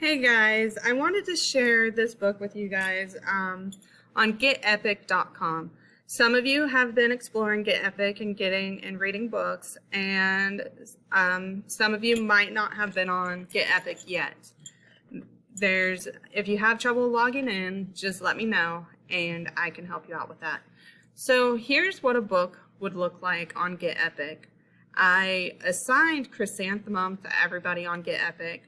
Hey guys, I wanted to share this book with you guys on getepic.com. Some of you have been exploring GetEpic and getting and reading books, and some of you might not have been on GetEpic yet. If you have trouble logging in, just let me know and I can help you out with that. So here's what a book would look like on GetEpic. I assigned Chrysanthemum to everybody on GetEpic.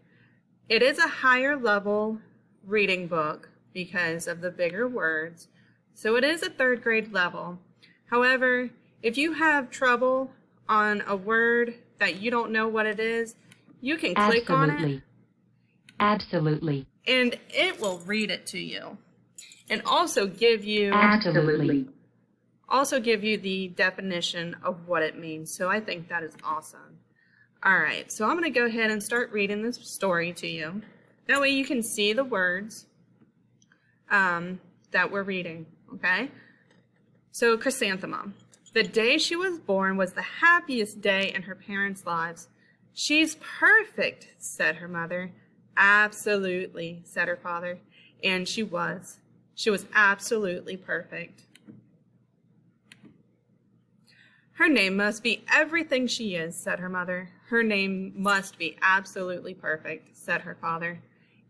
It is a higher level reading book because of the bigger words, so it is a third grade level. However, if you have trouble on a word that you don't know what it is, you can click on it. Absolutely. And it will read it to you and also give you the definition of what it means. So I think that is awesome. All right, so I'm going to go ahead and start reading this story to you. That way you can see the words that we're reading, okay? So Chrysanthemum. The day she was born was the happiest day in her parents' lives. She's perfect, said her mother. Absolutely, said her father. And she was. She was absolutely perfect. Her name must be everything she is, said her mother. Her name must be absolutely perfect, said her father.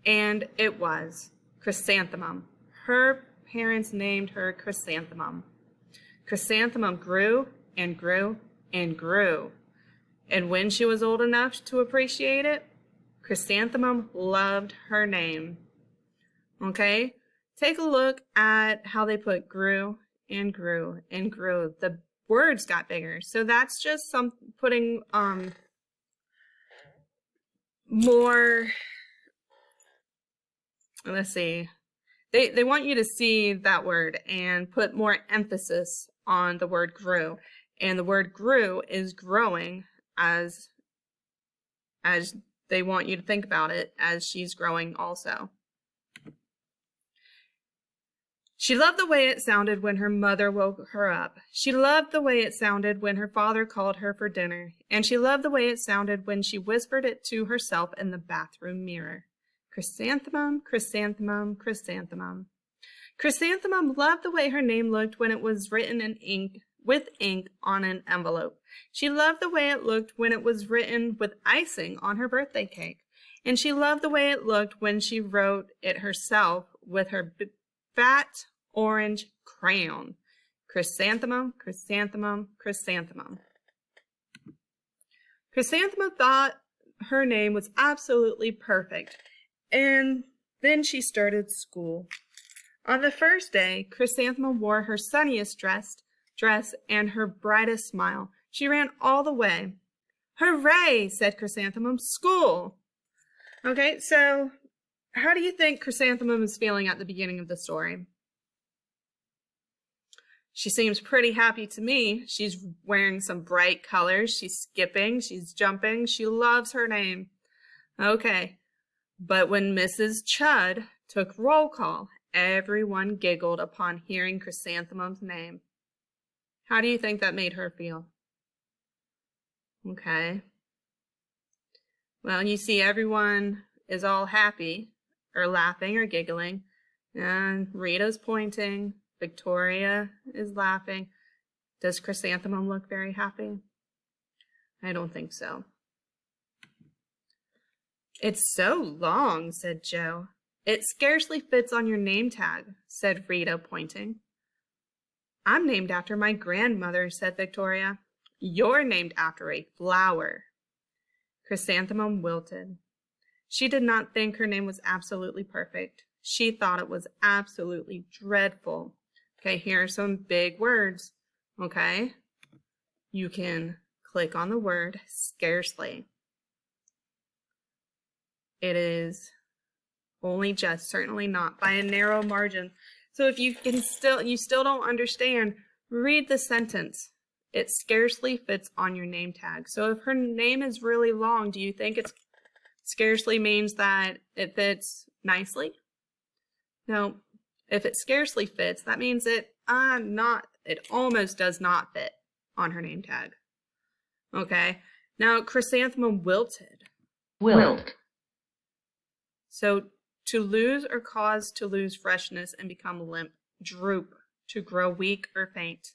And it was. Chrysanthemum. Her parents named her Chrysanthemum. Chrysanthemum grew and grew and grew. And when she was old enough to appreciate it, Chrysanthemum loved her name. Okay? Take a look at how they put grew and grew and grew. The words got bigger. So that's just putting more, let's see. They want you to see that word and put more emphasis on the word grew. And the word grew is growing as they want you to think about it as she's growing also. She loved the way it sounded when her mother woke her up. She loved the way it sounded when her father called her for dinner. And she loved the way it sounded when she whispered it to herself in the bathroom mirror. Chrysanthemum, chrysanthemum, chrysanthemum. Chrysanthemum loved the way her name looked when it was written in ink, with ink on an envelope. She loved the way it looked when it was written with icing on her birthday cake. And she loved the way it looked when she wrote it herself with her fat orange crayon. Chrysanthemum, chrysanthemum, chrysanthemum. Chrysanthemum thought her name was absolutely perfect. And then she started school. On the first day, Chrysanthemum wore her sunniest dress and her brightest smile. She ran all the way. Hooray, said Chrysanthemum, school! Okay, so how do you think Chrysanthemum is feeling at the beginning of the story? She seems pretty happy to me. She's wearing some bright colors. She's skipping. She's jumping. She loves her name. Okay, but when Mrs. Chud took roll call, everyone giggled upon hearing Chrysanthemum's name. How do you think that made her feel? Okay. Well, you see everyone is all happy, or laughing, or giggling. And Rita's pointing. Victoria is laughing. Does Chrysanthemum look very happy? I don't think so. It's so long, said Joe. It scarcely fits on your name tag, said Rita, pointing. I'm named after my grandmother, said Victoria. You're named after a flower. Chrysanthemum wilted. She did not think her name was absolutely perfect. She thought it was absolutely dreadful. Okay, here are some big words. Okay, you can click on the word scarcely. It is only just, certainly not, by a narrow margin. So if you still don't understand, read the sentence. It scarcely fits on your name tag. So if her name is really long, do you think it scarcely means that it fits nicely? No. If it scarcely fits, that means it almost does not fit on her name tag. Okay. Now Chrysanthemum wilted. Wilt. So to lose or cause to lose freshness and become limp. Droop, to grow weak or faint.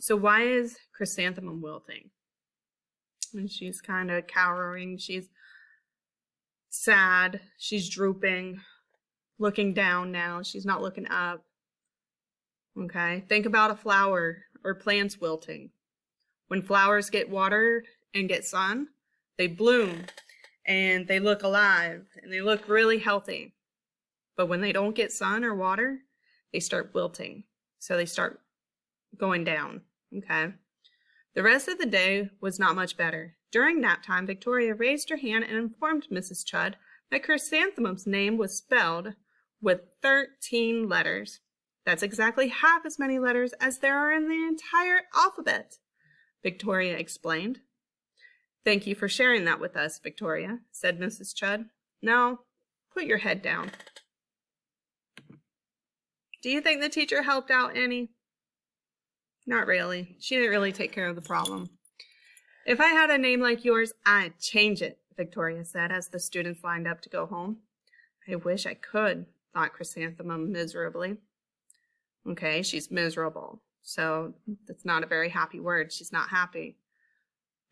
So why is Chrysanthemum wilting? And she's kind of cowering. She's sad. She's drooping, looking down now. She's not looking up. Okay, think about a flower or plants wilting. When flowers get watered and get sun, they bloom and they look alive and they look really healthy. But when they don't get sun or water, they start wilting. So they start going down. Okay. The rest of the day was not much better. During nap time, Victoria raised her hand and informed Mrs. Chudd that Chrysanthemum's name was spelled with 13 letters. That's exactly half as many letters as there are in the entire alphabet, Victoria explained. Thank you for sharing that with us, Victoria, said Mrs. Chudd. Now, put your head down. Do you think the teacher helped out any? Not really. She didn't really take care of the problem. If I had a name like yours, I'd change it, Victoria said as the students lined up to go home. I wish I could, thought Chrysanthemum miserably. Okay, she's miserable, so that's not a very happy word. She's not happy.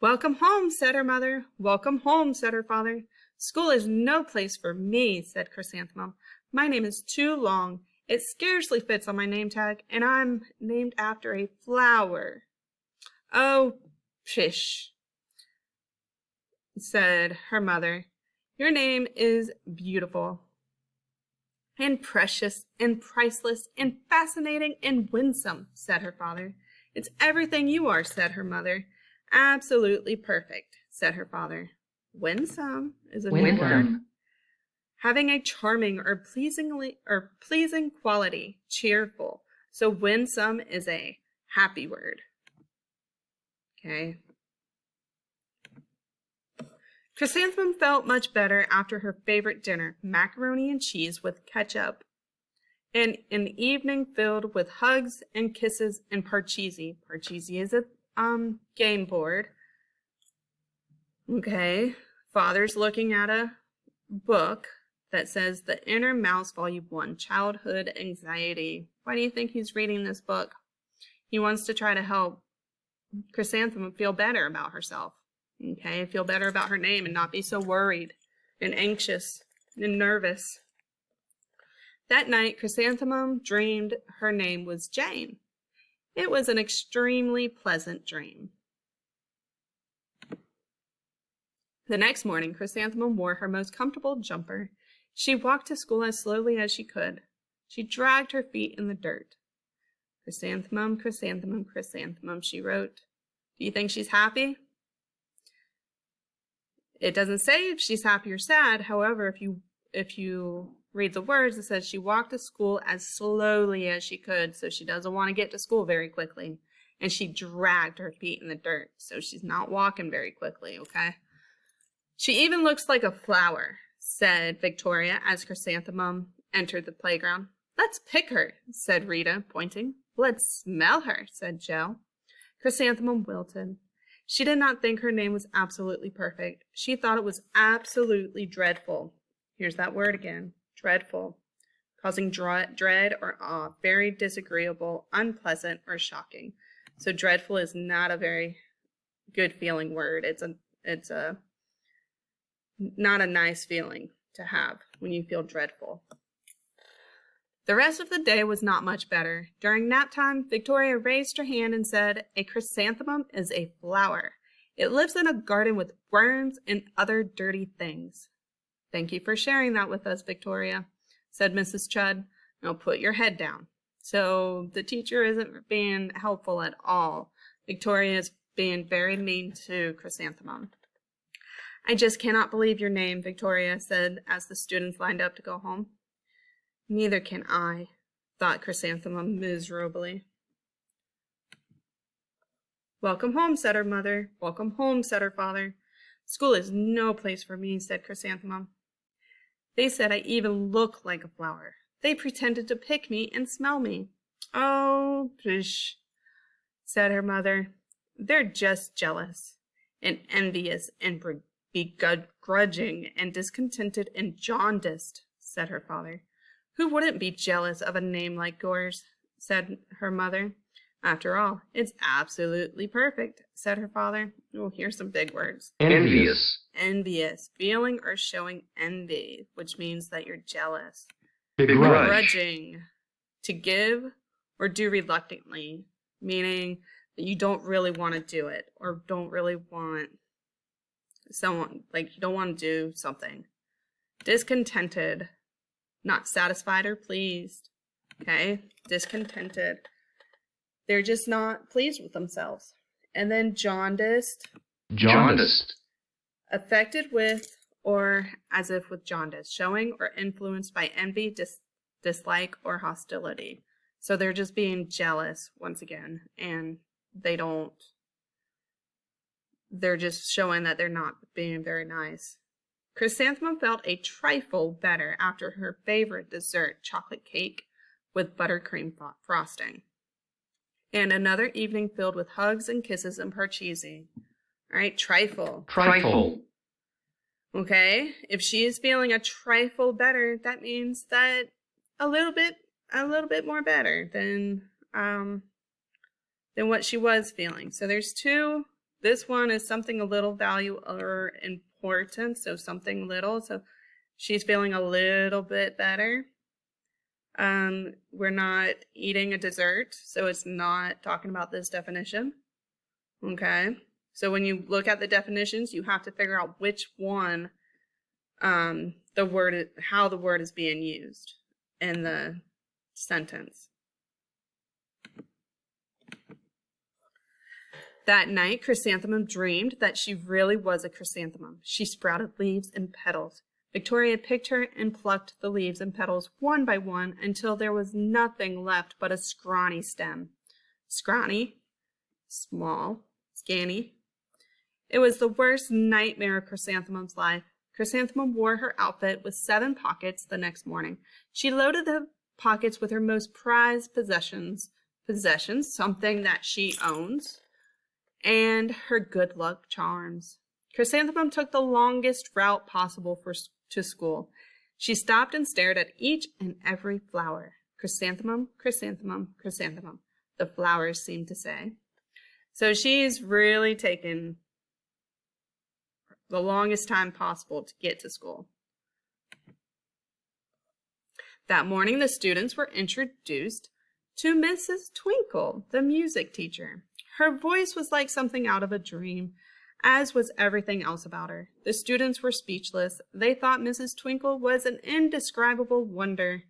Welcome home, said her mother. Welcome home, said her father. School is no place for me, said Chrysanthemum. My name is too long. It scarcely fits on my name tag, and I'm named after a flower. Oh, pish, said her mother. Your name is beautiful and precious and priceless and fascinating and winsome, said her father. It's everything you are, said her mother. Absolutely perfect, said her father. Winsome is a new word. Having a charming or pleasing quality, cheerful. So winsome is a happy word. Okay. Chrysanthemum felt much better after her favorite dinner, macaroni and cheese with ketchup, and an evening filled with hugs and kisses and parcheesi. Parcheesi is a game board. Okay. Father's looking at a book that says The Inner Mouse, Volume 1, Childhood Anxiety. Why do you think he's reading this book? He wants to try to help Chrysanthemum feel better about herself. Okay, feel better about her name and not be so worried and anxious and nervous. That night, Chrysanthemum dreamed her name was Jane. It was an extremely pleasant dream. The next morning, Chrysanthemum wore her most comfortable jumper. She walked to school as slowly as she could. She dragged her feet in the dirt. Chrysanthemum, Chrysanthemum, Chrysanthemum, she wrote. Do you think she's happy? It doesn't say if she's happy or sad. However, if you read the words, it says she walked to school as slowly as she could, so she doesn't want to get to school very quickly. And she dragged her feet in the dirt, so she's not walking very quickly, okay? She even looks like a flower, said Victoria as Chrysanthemum entered the playground. Let's pick her, said Rita, pointing. Let's smell her, said Joe. Chrysanthemum wilted. She did not think her name was absolutely perfect. She thought it was absolutely dreadful. Here's that word again, dreadful, causing dread or awe, very disagreeable, unpleasant, or shocking. So dreadful is not a very good feeling word. It's a not a nice feeling to have when you feel dreadful. The rest of the day was not much better. During nap time, Victoria raised her hand and said, a chrysanthemum is a flower. It lives in a garden with worms and other dirty things. Thank you for sharing that with us, Victoria, said Mrs. Chudd. Now put your head down. So the teacher isn't being helpful at all. Victoria is being very mean to Chrysanthemum. I just cannot believe your name, Victoria said as the students lined up to go home. Neither can I, thought Chrysanthemum miserably. Welcome home, said her mother. Welcome home, said her father. School is no place for me, said Chrysanthemum. They said I even look like a flower. They pretended to pick me and smell me. Oh, pish, said her mother. They're just jealous and envious and be grudging and discontented and jaundiced, said her father. Who wouldn't be jealous of a name like yours, said her mother. After all, it's absolutely perfect, said her father. Oh, here's some big words. Envious. Envious, feeling or showing envy, which means that you're jealous. Begrudge. Grudging, to give or do reluctantly, meaning that you don't really want to do it or don't really want someone, like you don't want to do something. Discontented, not satisfied or pleased. Okay, discontented. They're just not pleased with themselves. And then jaundiced. Jaundiced. Affected with or as if with jaundice, showing or influenced by envy, dislike, or hostility. So they're just being jealous once again, and they're just showing that they're not being very nice. Chrysanthemum felt a trifle better after her favorite dessert, chocolate cake with buttercream frosting. And another evening filled with hugs and kisses and parcheesi. All right, trifle. Trifle. Okay, if she is feeling a trifle better, that means that a little bit more better than what she was feeling. So there's two. This one is something a little value or important, so something little. So she's feeling a little bit better. We're not eating a dessert, so it's not talking about this definition. Okay. So when you look at the definitions, you have to figure out which one, how the word is being used in the sentence. That night, Chrysanthemum dreamed that she really was a chrysanthemum. She sprouted leaves and petals. Victoria picked her and plucked the leaves and petals one by one until there was nothing left but a scrawny stem. Scrawny, small, scanny. It was the worst nightmare of Chrysanthemum's life. Chrysanthemum wore her outfit with 7 pockets the next morning. She loaded the pockets with her most prized possessions, something that she owns, and her good luck charms. Chrysanthemum took the longest route possible to school. She stopped and stared at each and every flower. Chrysanthemum, chrysanthemum, chrysanthemum, the flowers seemed to say. So she's really taken the longest time possible to get to school. That morning, the students were introduced to Mrs. Twinkle, the music teacher. Her voice was like something out of a dream, as was everything else about her. The students were speechless. They thought Mrs. Twinkle was an indescribable wonder.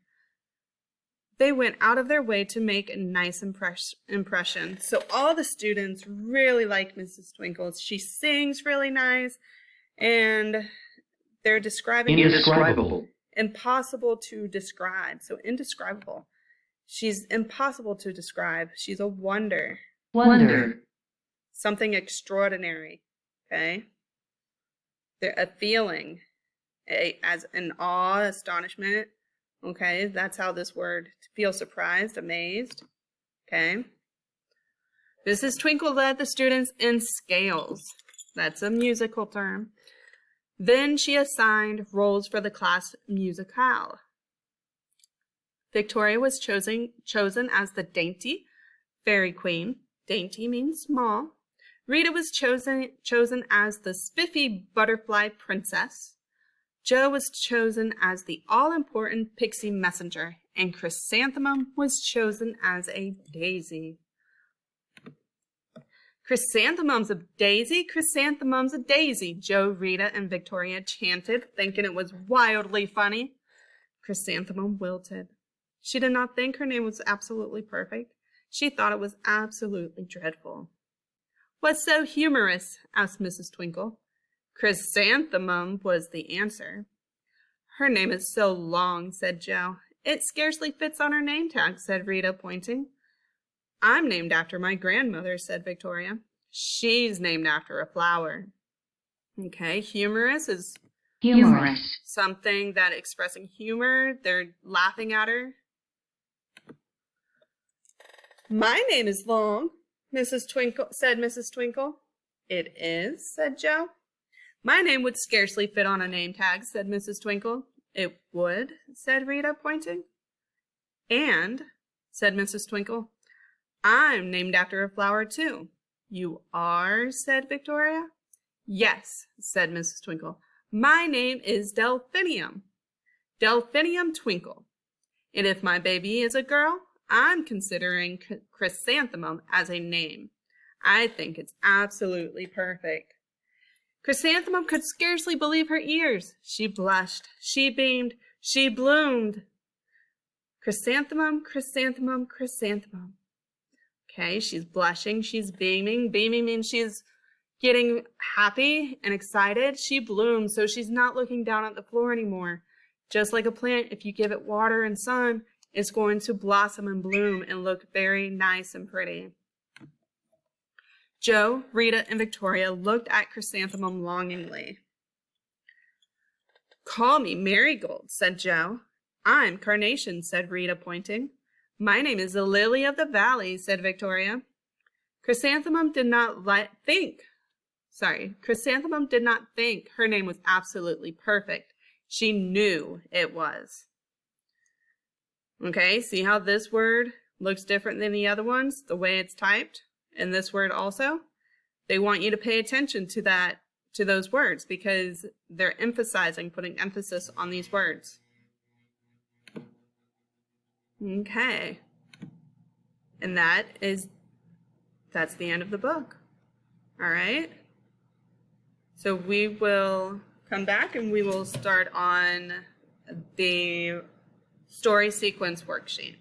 They went out of their way to make a nice impression. So all the students really like Mrs. Twinkle. She sings really nice, and they're describing Indescribable. Impossible to describe. So indescribable. She's impossible to describe. She's a wonder. Wonder. Something extraordinary. Okay? A feeling. As an awe, astonishment. Okay? That's how this word, to feel surprised, amazed. Okay? Mrs. Twinkle led the students in scales. That's a musical term. Then she assigned roles for the class musicale. Victoria was chosen as the dainty fairy queen. Dainty means small. Rita was chosen as the spiffy butterfly princess. Jo was chosen as the all-important pixie messenger. And Chrysanthemum was chosen as a daisy. Chrysanthemum's a daisy, chrysanthemum's a daisy, Jo, Rita, and Victoria chanted, thinking it was wildly funny. Chrysanthemum wilted. She did not think her name was absolutely perfect. She thought it was absolutely dreadful. What's so humorous? Asked Mrs. Twinkle. Chrysanthemum was the answer. Her name is so long, said Jo. It scarcely fits on her name tag, said Rita, pointing. I'm named after my grandmother, said Victoria. She's named after a flower. Okay, humorous is Humorous. something that expressing humor. They're laughing at her. My name is long, said Mrs. Twinkle. It is, said Jo. My name would scarcely fit on a name tag, said Mrs. Twinkle. It would, said Rita, pointing. And, said Mrs. Twinkle, I'm named after a flower, too. You are, said Victoria. Yes, said Mrs. Twinkle. My name is Delphinium. Delphinium Twinkle. And if my baby is a girl, I'm considering Chrysanthemum as a name. I think it's absolutely perfect. Chrysanthemum could scarcely believe her ears. She blushed, she beamed, she bloomed. Chrysanthemum, chrysanthemum, chrysanthemum. Okay, she's blushing, she's beaming. Beaming means she's getting happy and excited. She blooms, so she's not looking down at the floor anymore. Just like a plant, if you give it water and sun, it's going to blossom and bloom and look very nice and pretty. Joe, Rita, and Victoria looked at Chrysanthemum longingly. Call me Marigold, said Joe. I'm Carnation, said Rita, pointing. My name is the Lily of the Valley, said Victoria. Chrysanthemum did not think her name was absolutely perfect. She knew it was. Okay, see how this word looks different than the other ones, the way it's typed? And this word also? They want you to pay attention to those words because they're putting emphasis on these words. Okay. And that's the end of the book. All right. So we will come back and we will start on the story sequence worksheet.